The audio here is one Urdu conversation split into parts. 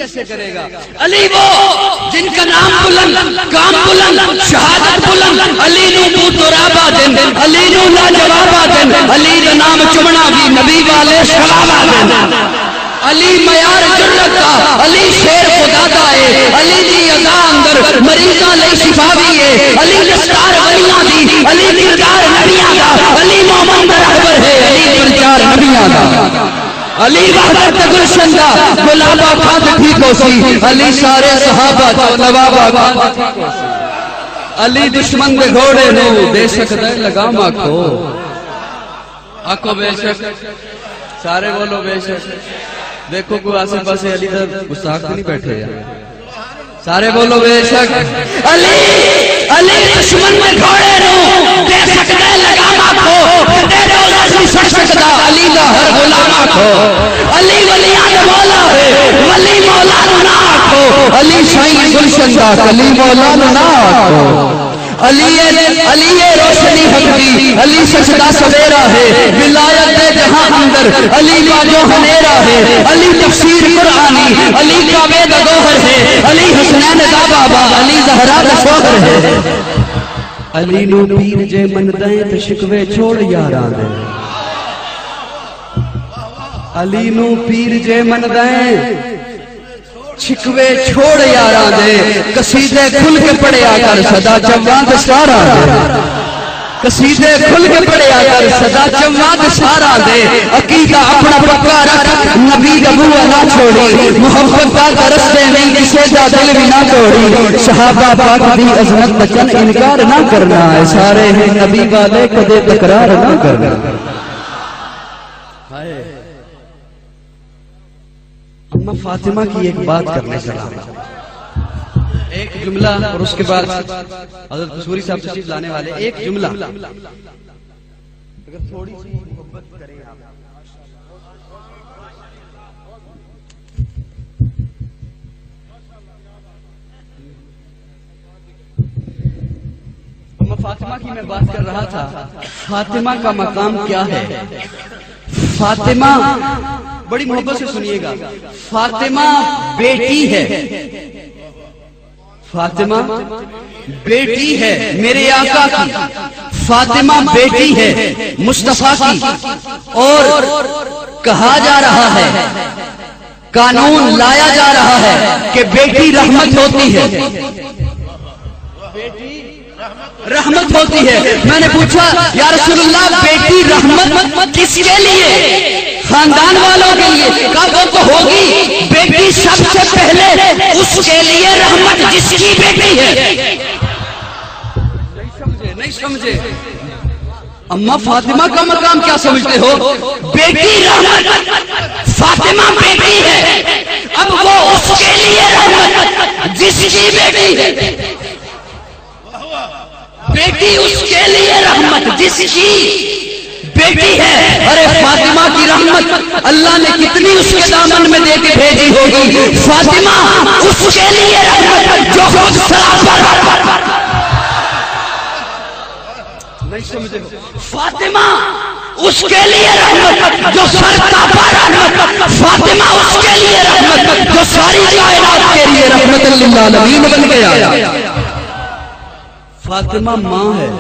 کیسے کرے گا؟ علی وہ جن کا نام بلند، کام بلند، شہادت بلند، علی نو تو ترابا دن، علی نو لا جوابا دن، علی دا نام چمنا بھی نبی والے شرابا دن، علی معیار جرت دا، علی شیر خدا دا ہے، علی دی ادا اندر مریضاں لئی شفا بھی ہے، علی دستار ولیاں دی، علی کردار نبیاں دا، علی مومن دا رہبر ہے، علی پرچار نبیاں دا، علی وحدت گلشن دا گلابا کھاد ٹھیک ہو سی، علی سارے صحابہ جو نوابا کھاد ٹھیک ہو سی، علی دشمن دے گھوڑے نو بے شک دے لگام آکھو، آکھو بے شک، سارے بولو بے شک، دیکھو کوئی آسے پاسے علی دا گستاخ نہیں بیٹھے یا سارے بولو بے شک، علی دشمن دے گھوڑے نو بے شک دے لگام آکھو، تیرے اوزی سڑ سکتا علی دا ہر غلام آکھو، علی ولیاں دا مولا ہے، ولی مولا نہ آکھو، علی شاہی گلشن دا علی مولا نہ آکھو، علی روشنی حق دی، علی سجدہ سویرا ہے، ولایت دے جہاں اندر علی باجو ہنیرا ہے، علی تفسیر قرآنی، علی کعبے دا گوہر ہے، علی حسنین دا بابا، علی زہرا دا شوہر ہے، علی نو پیر جے من دیں تو شکوے چھوڑ یاراں دے، علی نو پیر جے من دیں چھکوے چھوڑ یاراں دے، قصیدے کھل کے پڑھیا کر صدا جوان سارا دے، قصیدے کھل کے پڑھیا کر صدا جوان سارا دے، عقیدہ اپنا پکا رکھ نبی دا بوا نہ چھوڑی، محبت کا رستے نہیں کسے دا دل بھی نہ توڑی، صحابہ پاک دی عظمت بچن انکار نہ کرنا ہے، سارے ہیں نبی والے کدے تکرار نہ کرنا۔ اماں فاطمہ کی ایک بات کرنے چلا، ایک جملہ اور اس کے بعد حضرت قصوری صاحب تشریف لانے والے، ایک جملہ اگر تھوڑی سی محبت کریں آپ، اماں فاطمہ کی میں بات کر رہا تھا، فاطمہ کا مقام کیا ہے؟ فاطمہ بڑی محبت سے سنیے گا، فاطمہ بیٹی ہے، فاطمہ بیٹی ہے میرے آقا کی، فاطمہ بیٹی ہے مصطفیٰ کی، اور کہا جا رہا ہے، قانون لایا جا رہا ہے کہ بیٹی رحمت ہوتی ہے، رحمت ہوتی ہے۔ میں نے پوچھا یا رسول اللہ بیٹی رحمت کس کے لیے؟ خاندان والوں کے لیے، کہا وہ تو ہوگی، بیٹی سب سے پہلے اس کے لیے رحمت جس کی بیٹی ہے۔ نہیں سمجھے اماں فاطمہ کا مقام کیا سمجھتے ہو؟ بیٹی رحمت، فاطمہ بیٹی ہے، اب وہ اس کے لیے رحمت جس کی بیٹی ہے، بیٹی اس کے لیے رحمت جس کی بیٹی ہے۔ ارے فاطمہ کی رحمت اللہ نے کتنی اس کے دامن میں دے کے بھیجی ہوگی، فاطمہ اس کے لیے رحمت جو خود سراپر، نہیں سمجھے، فاطمہ اس کے لیے رحمت جو سر تاپا رحمت، فاطمہ اس کے لیے رحمت جو ساری کائنات کے لیے رحمت للعالمین بن گیا۔ فاطمہ ماں ہے،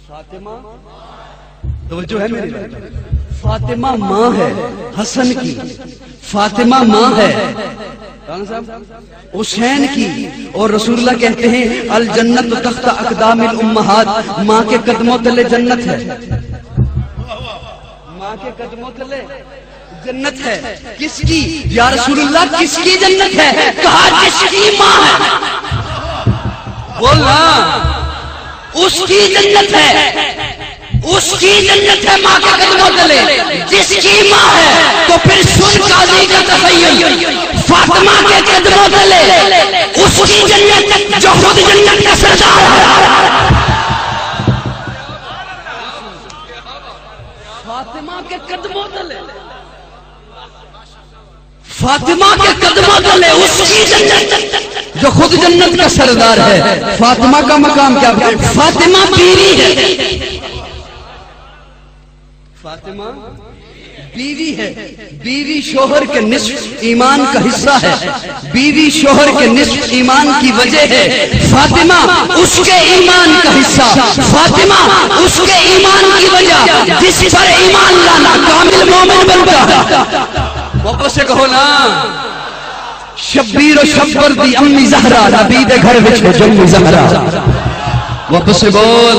فاطمہ توجہ ہے میری، فاطمہ ماں ہے حسن کی، فاطمہ ماں ہے حسین کی، اور رسول اللہ کہتے ہیں الجنت تحت اقدام الامہات، ماں کے قدموں تلے جنت ہے، ماں کے قدموں تلے جنت ہے۔ کس کی یا رسول اللہ کس کی جنت ہے؟ کہا جس کی ماں ہے، بولنا اس کی جنت ہے، اس کی جنت ہے ماں کے قدموں تلے، جس کی ماں ہے تو پھر سن قاضی کا تخیل، فاطمہ کے قدموں تلے اس کی جنت جو خود جنت کا سردار ہے، فاطمہ کے قدموں تلے، فاطمہ کے قدموں تلے اس کی جنت جو خود جنت کا سردار ہے۔ فاطمہ کا مقام کیا ہے؟ فاطمہ بیوی ہے، فاطمہ بیوی ہے، بیوی شوہر کے نصف ایمان کا حصہ ہے، بیوی شوہر کے نصف ایمان کی وجہ ہے، فاطمہ اس کے ایمان کا حصہ، فاطمہ اس کے ایمان کی وجہ، جس پر ایمان لانا کامل مومن بنتا ہے۔ واپس سے کہو نا، شبیر و شبر دی امی زہرا، نبی دے گھر وچ جمی زہرا۔ واپس سے بول،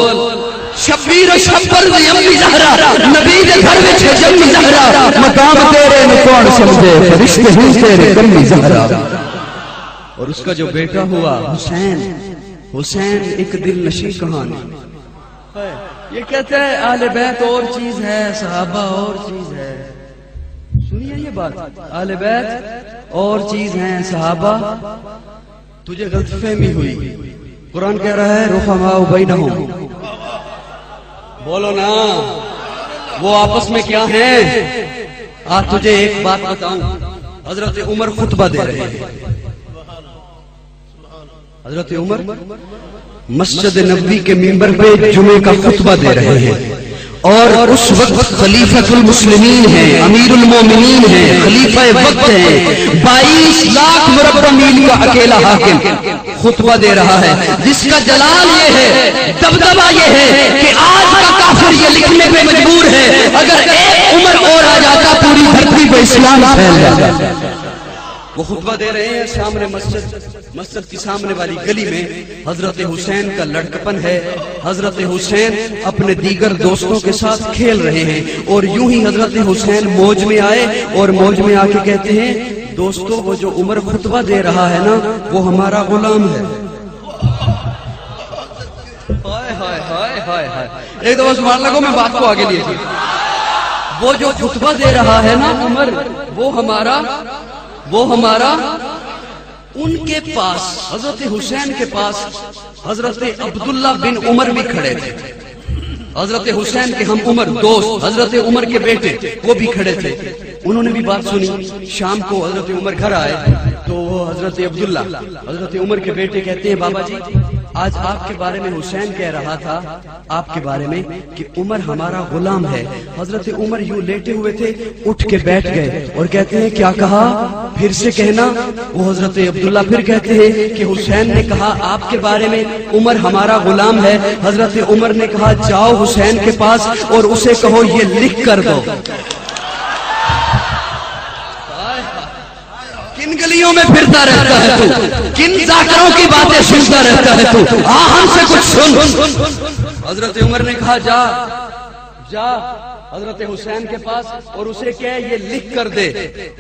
شبیر و شبر دی امی زہرا، نبی دے گھر وچ جمی زہرا، مقام تیرے نو کون سمجھے، فرشتے ہی تیرے کمی زہرا۔ اور اس کا جو بیٹا ہوا حسین، حسین ایک دل نشیں کہانی۔ یہ کہتا ہے اہل بیت اور چیز ہے، صحابہ اور چیز ہے۔ سنیے یہ بات، اہل بیت اور چیز ہیں، صحابہ تجھے غلط فہمی ہوئی۔ قرآن کہہ رہا ہے رحماء بینہم، بولو نا وہ آپس میں کیا ہیں۔ آج تجھے ایک بات بتاؤں، حضرت عمر خطبہ دے رہے ہیں، حضرت عمر مسجد نبوی کے ممبر پہ جمعے کا خطبہ دے رہے ہیں، اور اس وقت خلیفۃ المسلمین ہیں، امیر المومنین ہیں، خلیفہ وقت ہیں، 22 لاکھ مربع میل کا اکیلا حاکم خطبہ دے رہا ہے، جس کا جلال یہ ہے، دبدبہ یہ ہے کہ آج کا کافر یہ لکھنے پہ مجبور ہے اگر ایک عمر اور آ جاتا پوری دھرتی پہ اسلام پھیل جاتا۔ وہ خطبہ دے رہے ہیں سامنے مسجد کی سامنے والی گلی میں، حضرت حسین کا لڑکپن ہے، حضرت حسین اپنے دیگر دوستوں کے ساتھ کھیل رہے ہیں، اور یوں ہی حضرت حسین موج میں آئے اور موج میں آ کے کہتے ہیں دوستو وہ جو عمر خطبہ دے رہا ہے نا وہ ہمارا غلام ہے۔ ایک دفعہ سبحان اللہ کو میں بات کو آگے لیے تھی، وہ جو خطبہ دے رہا ہے نا عمر وہ ہمارا ان کے پاس، حضرت حسین کے پاس حضرت عبداللہ بن عمر بھی کھڑے تھے، حضرت حسین کے ہم عمر دوست حضرت عمر کے بیٹے وہ بھی کھڑے تھے، انہوں نے بھی بات سنی۔ شام کو حضرت عمر گھر آئے تو وہ حضرت عبداللہ حضرت عمر کے بیٹے کہتے ہیں بابا جی آج آپ کے بارے میں حسین کہہ رہا تھا آپ کے بارے میں کہ عمر ہمارا غلام ہے۔ حضرت عمر یوں لیٹے ہوئے تھے، اٹھ کے بیٹھ گئے اور کہتے ہیں کیا کہا، پھر سے کہنا۔ وہ حضرت عبداللہ پھر کہتے ہیں کہ حسین نے کہا آپ کے بارے میں عمر ہمارا غلام ہے۔ حضرت عمر نے کہا جاؤ حسین کے پاس اور اسے کہو یہ لکھ کر دو۔ کن گلیوں میں پھرتا رہتا ہے تو، کن ذاکروں کی باتیں سنتا رہتا ہے تو، ہم سے کچھ سن۔ حضرت عمر نے کہا جا حضرت حسین کے پاس اور اسے کہے یہ لکھ کر دے۔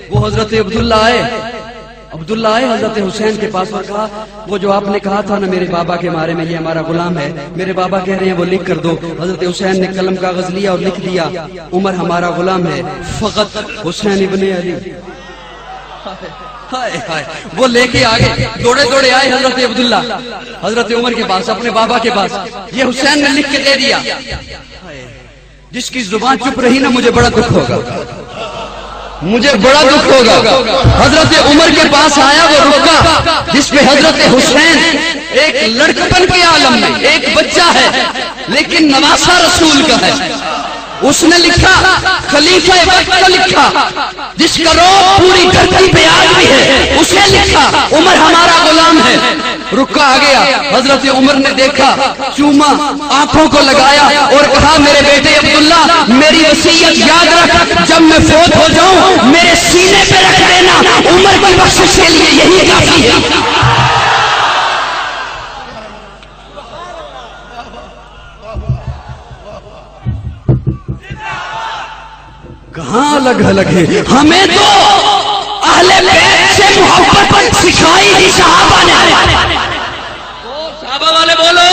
وہ حضرت عبداللہ آئے حضرت حسین کے پاس اور کہا وہ جو آپ نے کہا تھا نا میرے بابا کے بارے میں یہ ہمارا غلام ہے، میرے بابا کہہ رہے ہیں وہ لکھ کر دو۔ حضرت حسین نے قلم کاغذ لیا اور لکھ دیا عمر ہمارا غلام ہے فقط حسین ابن علی۔ وہ لے کے آگے دوڑے آئے حضرت عبداللہ حضرت عمر کے پاس، اپنے بابا کے پاس، یہ حسین نے لکھ کے دے دیا۔ جس کی زبان چپ رہی نا مجھے بڑا دکھ ہوگا، مجھے بڑا دکھ ہوگا۔ حضرت عمر کے پاس آیا وہ رکا جس پہ حضرت حسین ایک لڑکپن کے عالم میں ایک بچہ ہے لیکن نواسہ رسول کا ہے، اس نے لکھا خلیفہ وقت کا لکھا جس کا روح پوری دھرتی پہ آج بھی ہے، اسے لکھا عمر ہمارا غلام ہے۔ رکا آ گیا، حضرت عمر نے دیکھا، چوما، آنکھوں کو لگایا اور کہا میرے بیٹے عبداللہ میری وصیت یاد رکھ، جب میں فوت ہو جاؤں میرے سینے پہ رکھ دینا، عمر کی بخشش کے لیے یہی کافی ہے۔ کہاں الگ ہے، ہمیں تو اہل بیت سے محبت سکھائی ہی صحابہ نے۔ صحابہ والے بولو،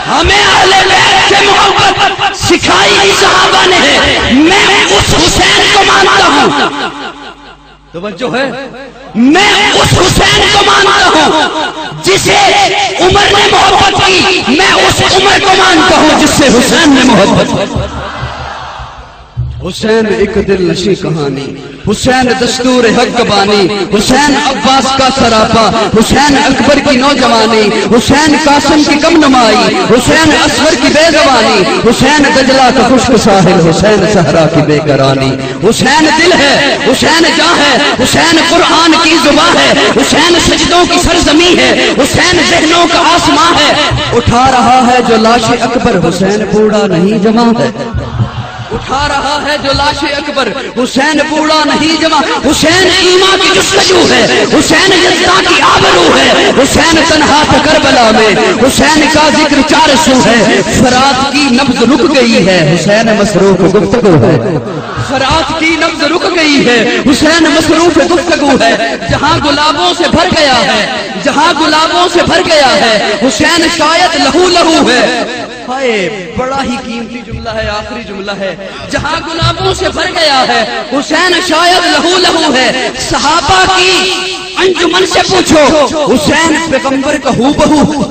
ہمیں اہل بیت سے محبت سکھائی ہی صحابہ نے۔ میں اس حسین کو مانتا ہوں، توجہ ہے، میں اس حسین کو مانتا ہوں جسے عمر نے محبت کی، میں اس عمر کو مانتا ہوں جس سے حسین نے محبت کی۔ حسین ایک دل نشی کہانی، حسین دستور حق بانی، حسین عباس کا سراپا، حسین اکبر کی نوجوانی، حسین قاسم کی کم نمائی، حسین اصغر کی بے زبانی، حسین دجلہ کا خشک ساحل، حسین صحرا کی بے قرانی۔ حسین دل ہے، حسین جاں ہے، حسین قرآن کی زبان ہے، حسین سجدوں کی سرزمین ہے، حسین ذہنوں کا آسماں ہے۔ اٹھا رہا ہے جو لاش اکبر، حسین بوڑھا نہیں جوان ہے۔ اٹھا رہا ہے جو لاش اکبر، حسین بوڑھا نہیں جوان۔ حسین ایمان کی جستجو ہے، حسین یزداں کی آبرو ہے، حسین تنہا تھا کربلا میں، حسین کا ذکر چار سو ہے۔ فرات کی نبض رک گئی ہے، حسین مصروف گفتگو ہے۔ فرات کی نبض رک گئی ہے، حسین مصروف گفتگو ہے۔ جہاں گلابوں سے بھر گیا ہے، جہاں گلابوں سے بھر گیا ہے، حسین شاید لہو لہو ہے۔ ہائے بڑا ہی قیمتی جملہ ہے، آخری جملہ ہے۔ جہاں گلابوں سے بھر گیا ہے، حسین شاید لہو لہو ہے۔ صحابہ کی انجمن سے پوچھو، حسین پیغمبر کا ہو بہو